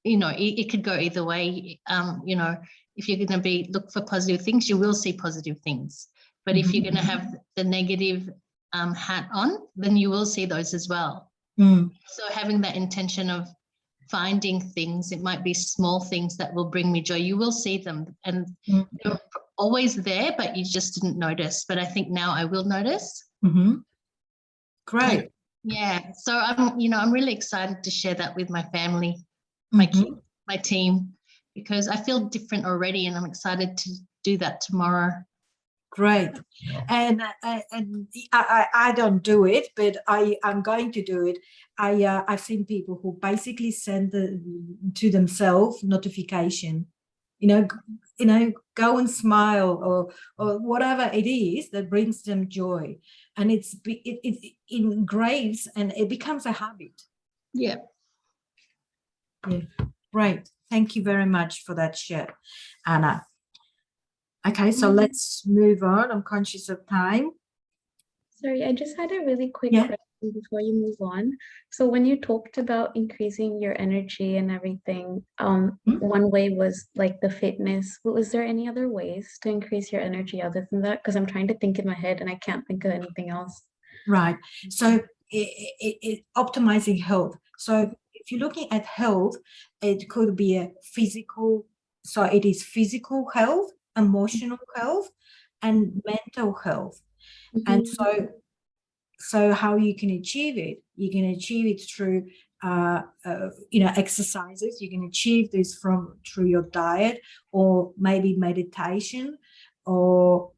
you know, it could go either way. You know, if you're going to look for positive things, you will see positive things. But if you're going to have the negative hat on, then you will see those as well. So having that intention of finding things, it might be small things that will bring me joy. You will see them, and they're always there, but you just didn't notice. But I think now I will notice. Great. Yeah. So I'm really excited to share that with my family, my kids, my team, because I feel different already, and I'm excited to do that tomorrow. Great. And I don't do it, but I'm going to do it. I've seen people who basically send to themselves notification, you know, go and smile or whatever it is that brings them joy, and it engraves and it becomes a habit. Yeah. Great. Thank you very much for that share, Anna. Okay, so let's move on. I'm conscious of time. Sorry, I just had a really quick question before you move on. So when you talked about increasing your energy and everything, one way was like the fitness. Was there any other ways to increase your energy other than that? Because I'm trying to think in my head and I can't think of anything else. Right. So optimizing health. So if you're looking at health, it could be a physical. So it is physical health, emotional health, and mental health. And so how you can achieve it, you can achieve it through exercises. You can achieve this through your diet, or maybe meditation, or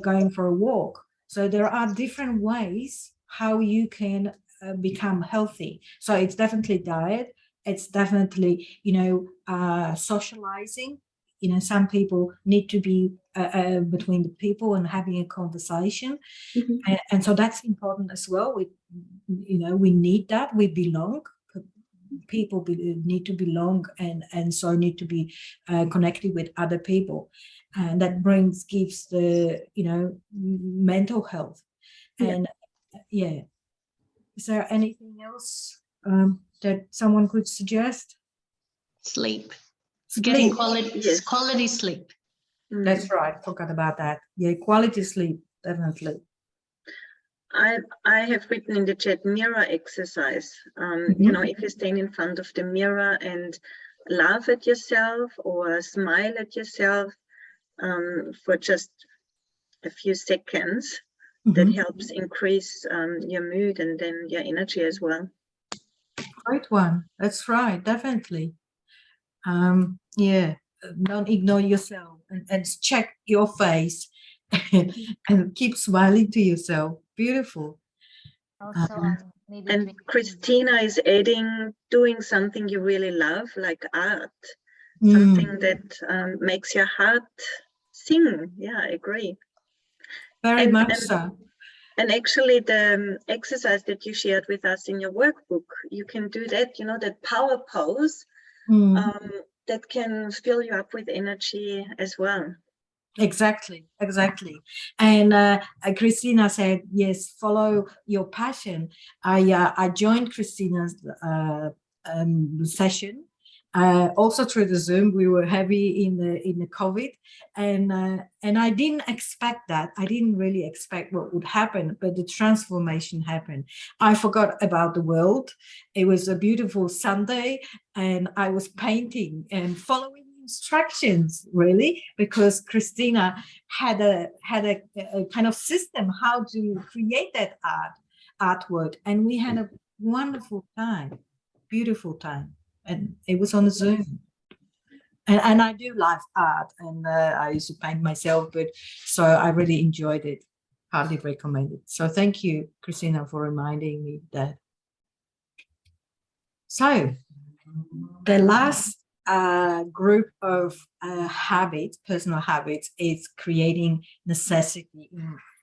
going for a walk. So there are different ways how you can become healthy. So it's definitely diet, it's definitely socializing. Some people need to be between the people and having a conversation, and so that's important as well. We need that. We belong people need to belong and so need to be connected with other people, and that gives the mental health. And yeah, is there anything else that someone could suggest? Sleep. Getting Yes. quality sleep. That's right, forgot about that. Yeah, quality sleep, definitely. I have written in the chat mirror exercise. You know, if you stand in front of the mirror and laugh at yourself or smile at yourself for just a few seconds, that helps increase your mood and then your energy as well. Great one. That's right, definitely. Yeah, don't ignore yourself and check your face and keep smiling to yourself. Beautiful. Also, maybe And drinking Christina water. is adding doing something you really love, like art, Mm, something that makes your heart sing. Yeah, I agree. very much so. And actually, the exercise that you shared with us in your workbook, you can do that, you know, that power pose that can fill you up with energy as well. Exactly. And Christina said, yes, follow your passion. I joined Christina's session. Also through the Zoom. We were heavy in the COVID, and I didn't expect that. I didn't really expect what would happen, but the transformation happened. I forgot about the world. It was a beautiful Sunday, and I was painting and following instructions, really, because Christina had a kind of system how to create that artwork, and we had a wonderful time, beautiful time. And it was on Zoom. And I do like art, and I used to paint myself, but so I really enjoyed it. Hardly recommend it. So thank you, Christina, for reminding me that. So the last group of habits, personal habits, is creating necessity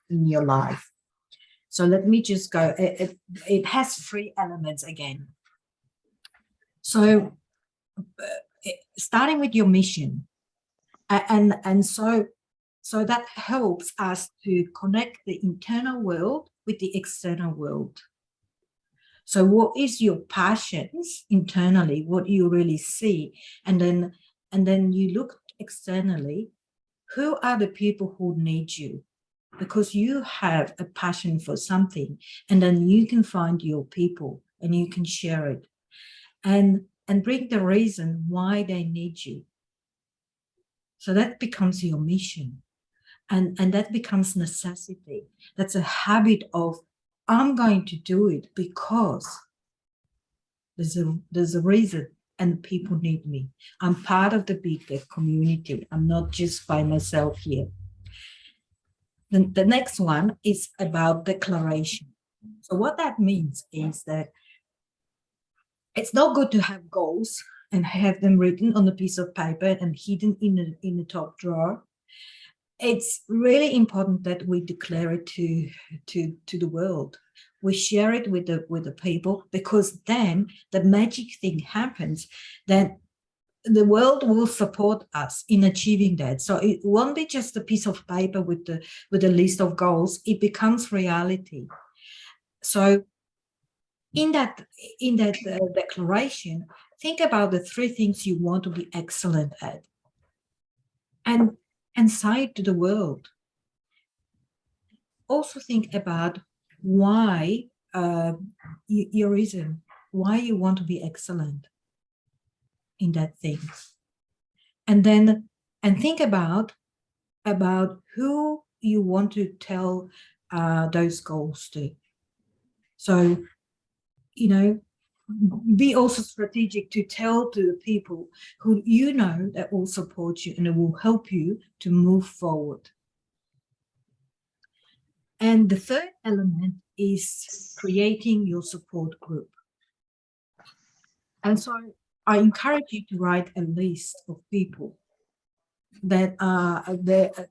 in your life. So let me just go. It has 3 elements again. So starting with your mission, and so that helps us to connect the internal world with the external world. So what is your passions internally, what you really see, and then you look externally, who are the people who need you? Because you have a passion for something, and then you can find your people and you can share it and bring the reason why they need you. So that becomes your mission, and that becomes necessity. That's a habit of, I'm going to do it because there's a reason and people need me. I'm part of the bigger community. I'm not just by myself here. The next one is about declaration. So what that means is that it's not good to have goals and have them written on a piece of paper and hidden in the top drawer. It's really important that we declare it to the world. We share it with the people, because then the magic thing happens, that the world will support us in achieving that. So it won't be just a piece of paper with a list of goals. It becomes reality. So in that declaration, think about the 3 things you want to be excellent at, and say it to the world. Also think about why your reason, why you want to be excellent in that thing, and think about who you want to tell those goals to. So, you know, be also strategic to tell to the people who you know that will support you and it will help you to move forward. And the 3rd element is creating your support group. And so I encourage you to write a list of people that are the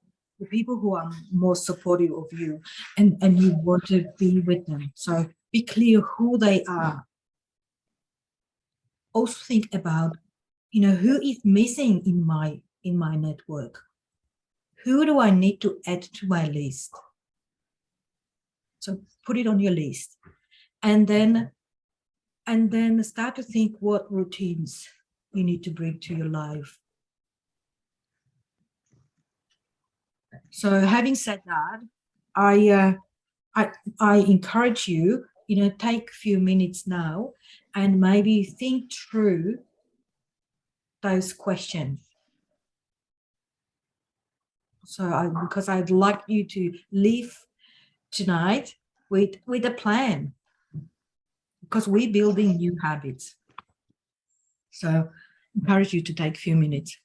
people who are more supportive of you, and you want to be with them. So be clear who they are. also think about, who is missing in my network? Who do I need to add to my list? So put it on your list, and then start to think what routines you need to bring to your life. So having said that, I encourage you, take a few minutes now and maybe think through those questions. So because I'd like you to leave tonight with a plan, because we're building new habits. So encourage you to take a few minutes.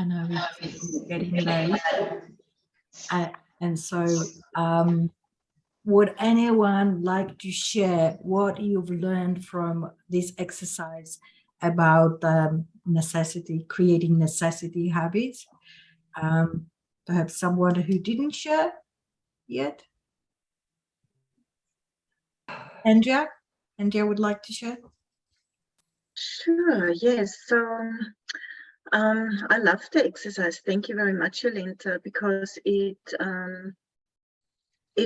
I know it's getting late. And so would anyone like to share what you've learned from this exercise about creating necessity habits? Perhaps someone who didn't share yet? Andrea would like to share? Sure, yes. So I love the exercise. Thank you very much, Yolinda, because it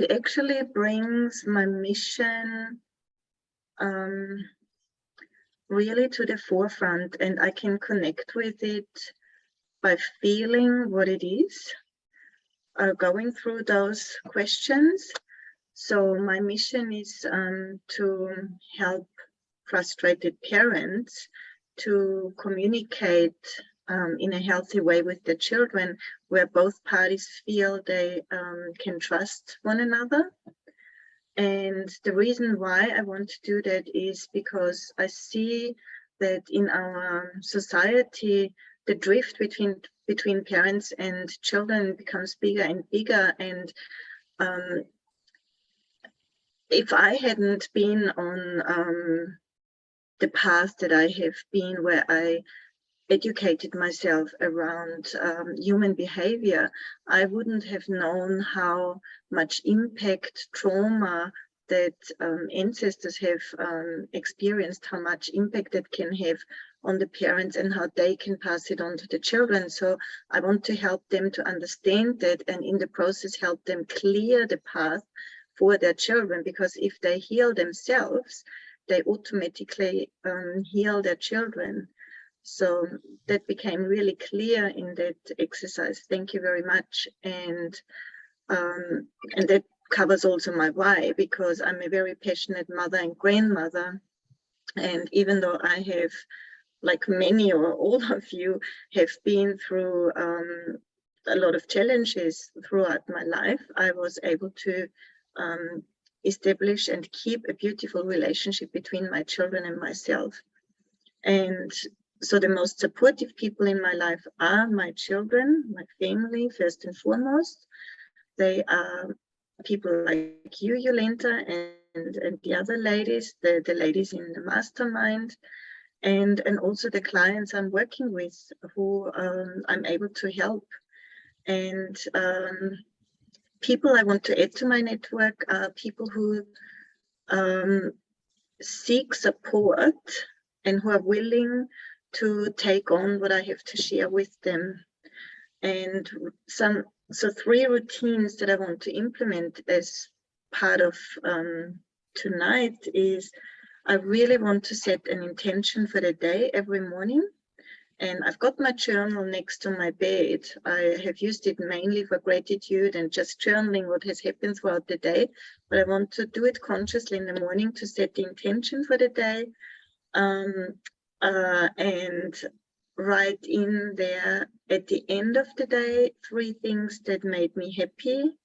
actually brings my mission really to the forefront, and I can connect with it by feeling what it is, going through those questions. So my mission is to help frustrated parents to communicate in a healthy way with their children, where both parties feel they can trust one another. And the reason why I want to do that is because I see that in our society, the drift between parents and children becomes bigger and bigger. And if I hadn't been on the path that I have been, where I educated myself around human behavior, I wouldn't have known how much impact trauma that ancestors have experienced, how much impact it can have on the parents and how they can pass it on to the children. So I want to help them to understand that, and in the process help them clear the path for their children, because if they heal themselves, they automatically heal their children. So that became really clear in that exercise. Thank you very much. And that covers also my why, because I'm a very passionate mother and grandmother. And even though I have, like many or all of you, have been through a lot of challenges throughout my life, I was able to establish and keep a beautiful relationship between my children and myself. And so the most supportive people in my life are my children, my family, first and foremost. They are people like you, Jolenta, and the other ladies, the ladies in the mastermind, and also the clients I'm working with, who I'm able to help. And people I want to add to my network are people who seek support and who are willing to take on what I have to share with them. And so 3 routines that I want to implement as part of tonight is, I really want to set an intention for the day every morning. And I've got my journal next to my bed. I have used it mainly for gratitude and just journaling what has happened throughout the day. But I want to do it consciously in the morning to set the intention for the day. And write in there at the end of the day 3 things that made me happy,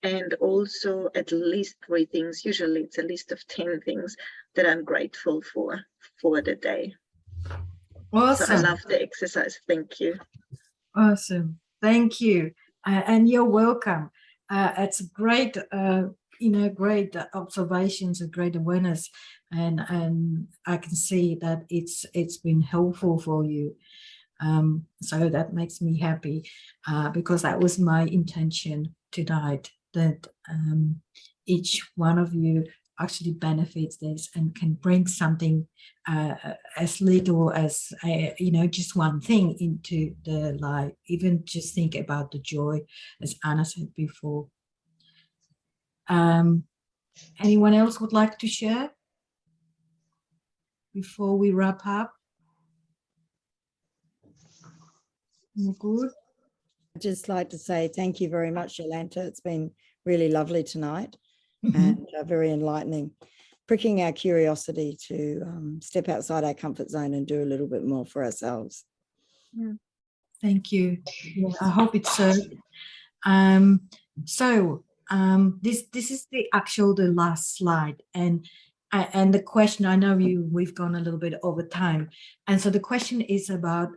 and also at least 3 things. Usually it's a list of 10 things that I'm grateful for the day. Awesome. So I love the exercise. Thank you. Awesome. Thank you. And you're welcome. It's great, great observations and great awareness. And I can see that it's been helpful for you. So that makes me happy, because that was my intention tonight, that each one of you actually benefits this and can bring something as little as just one thing into the life. Even just think about the joy, as Anna said before. Anyone else would like to share before we wrap up? Good. I'd just like to say thank you very much, Jolanta. It's been really lovely tonight. Mm-hmm. And very enlightening, pricking our curiosity to step outside our comfort zone and do a little bit more for ourselves. Yeah. Thank you. Yeah, I hope it's so. This is the last slide, and the question, I know we've gone a little bit over time, and so the question is about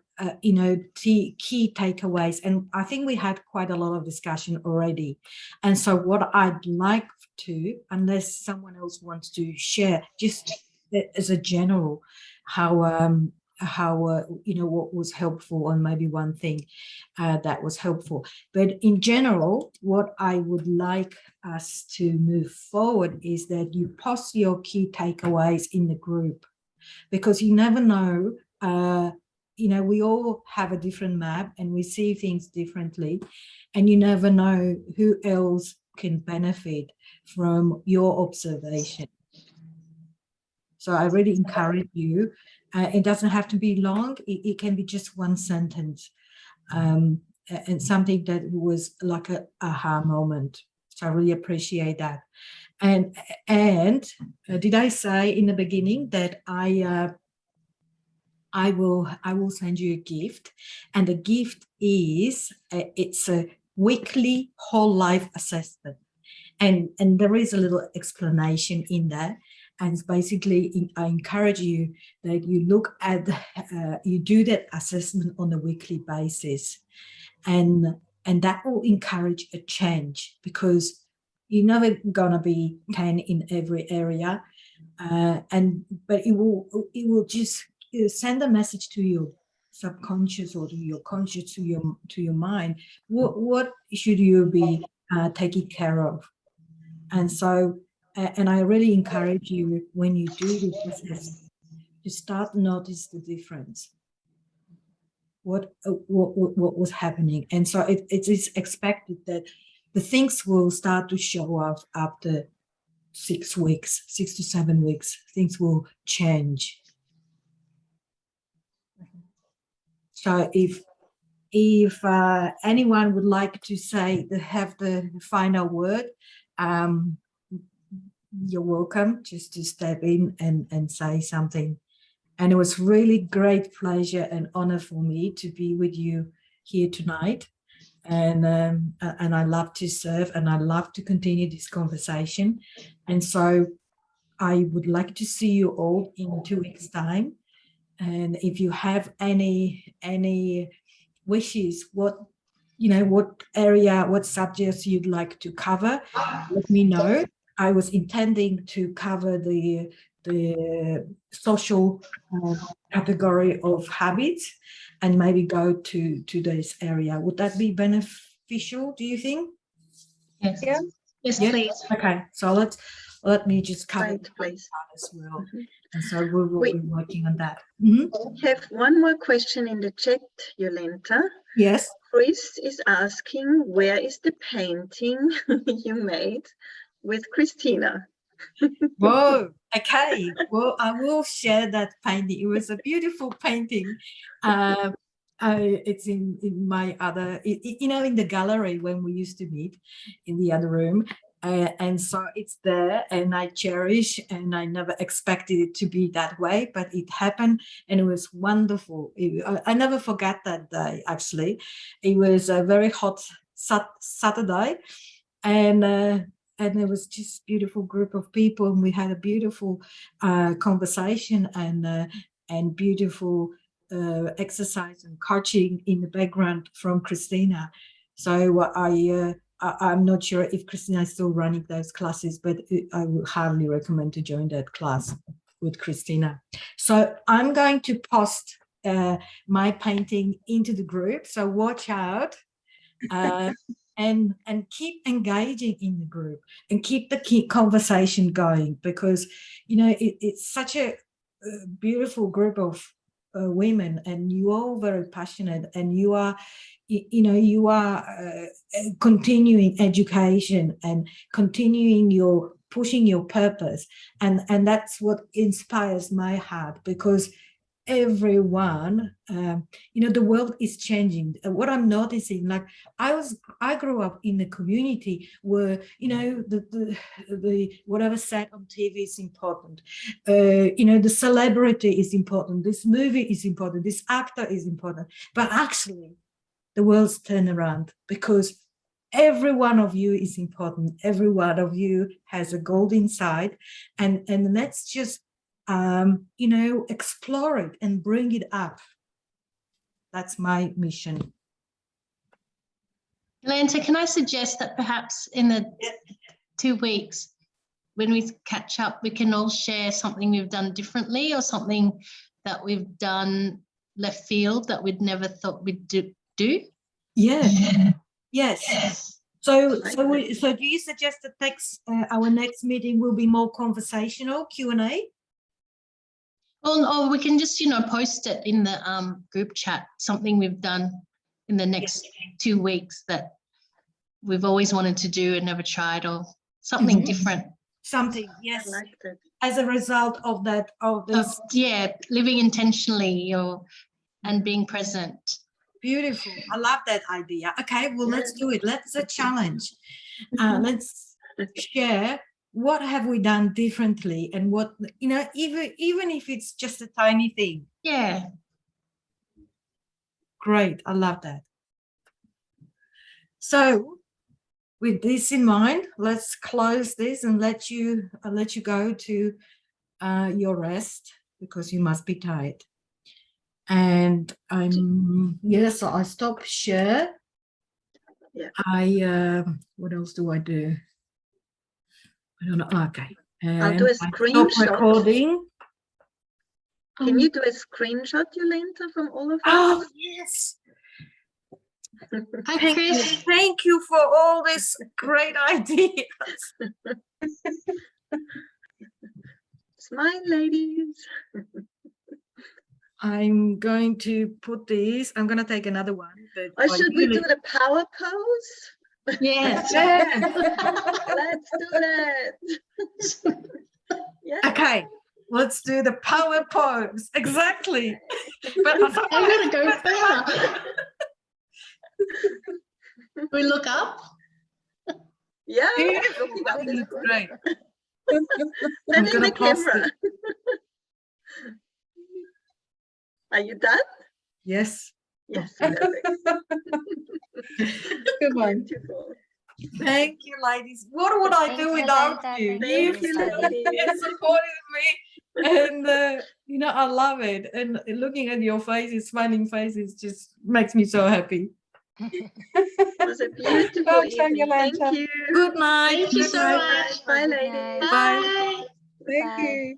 key takeaways, and I think we had quite a lot of discussion already. And so what I'd like to, unless someone else wants to share, just as a general, how what was helpful, and maybe one thing that was helpful. But in general, what I would like us to move forward is that you post your key takeaways in the group, because you never know. We all have a different map and we see things differently, and you never know who else can benefit from your observation. So I really encourage you. It doesn't have to be long. It can be just one sentence, and something that was like a aha moment. So I really appreciate that. And did I say in the beginning that I will send you a gift, and the gift is it's a weekly whole life assessment, and there is a little explanation in there. And it's basically, I encourage you that you look at you do that assessment on a weekly basis, and that will encourage a change, because you're never gonna be 10 in every area, but it will just send a message to your subconscious or to your conscious, to your mind. What should you be taking care of? And so And I really encourage you, when you do this process, to start notice the difference. What was happening. And so it is expected that the things will start to show up after 6 weeks, 6 to 7 weeks. Things will change. So if anyone would like to have the final word, you're welcome just to step in and say something. And it was really great pleasure and honor for me to be with you here tonight. And I love to serve, and I love to continue this conversation. And so I would like to see you all in 2 weeks' time. And if you have any wishes, what area, what subjects you'd like to cover, let me know. I was intending to cover the social category of habits and maybe go to this area. Would that be beneficial, do you think? Yes. Yeah. Yes, Yeah? please. Okay, so let me just cover Right, that please. as well. Mhm. And so we will We- be working on that. Mhm. We have one more question in the chat, Jolenta. Yes. Chris is asking, where is the painting you made with Christina? Whoa, okay. Well, I will share that painting. It was a beautiful painting. It's in my other, in the gallery when we used to meet in the other room. And so it's there, and I cherish, and I never expected it to be that way, but it happened, and it was wonderful. I never forget that day, actually. It was a very hot Saturday, and it was just beautiful group of people, and we had a beautiful conversation and beautiful exercise and coaching in the background from Christina. So I'm not sure if Christina is still running those classes, but I would highly recommend to join that class with Christina. So I'm going to post my painting into the group, so watch out. And keep engaging in the group and keep the conversation going, because it's such a beautiful group of women, and you are very passionate, and you are continuing education and continuing pushing your purpose, and that's what inspires my heart, because everyone, the world is changing. What I'm noticing, like I grew up in a community where the whatever set on TV is important, the celebrity is important, this movie is important, this actor is important, but actually the world's turned around, because every one of you is important. Every one of you has a gold inside, and let's just explore it and bring it up. That's my mission. Lanta, can I suggest that perhaps in the 2 weeks, when we catch up, we can all share something we've done differently, or something that we've done left field that we'd never thought we'd do? Yeah. Yes. So do you suggest that our next meeting will be more conversational, Q&A? Or we can just, post it in the group chat, something we've done in the next 2 weeks that we've always wanted to do and never tried, or something different. Something, yes. I like that. As a result of this. Living intentionally and being present. Beautiful. I love that idea. Okay, well, let's do it. Let's a challenge. Let's share what have we done differently, and what, even if it's just a tiny thing. Yeah. Great. I love that. So with this in mind, let's close this and let you go to your rest, because you must be tired. And so I stop share. Yeah. What else do I do? I don't know. Okay. And I'll do a screenshot. Stop recording. Can you do a screenshot, Jolenta, from all of us? Oh, yes. Hi, Chris. Thank you for all these great ideas. Smile, ladies. I'm going to put these. I'm going to take another one. But Or should we do the power pose? Yes. Yeah. Let's do that. Yeah. Okay, let's do the power pose. Exactly. But I'm gonna go further. We look up. Yeah. Beautiful. Looking I up think is it's good. great. Sending gonna the post camera. it. Are you done? Yes. Yes. Perfect. Good one. Beautiful. Thank you, ladies. What would I Thank do you, without Lanta. you? Thank you, You've ladies. supported me, and I love it. And looking at your faces, smiling faces, just makes me so happy. It was a beautiful Well done, evening. Thank Yolanta. you. Good night. Thank you Good so night. much. Bye, Good ladies. night. Bye. Bye. Thank Bye. you.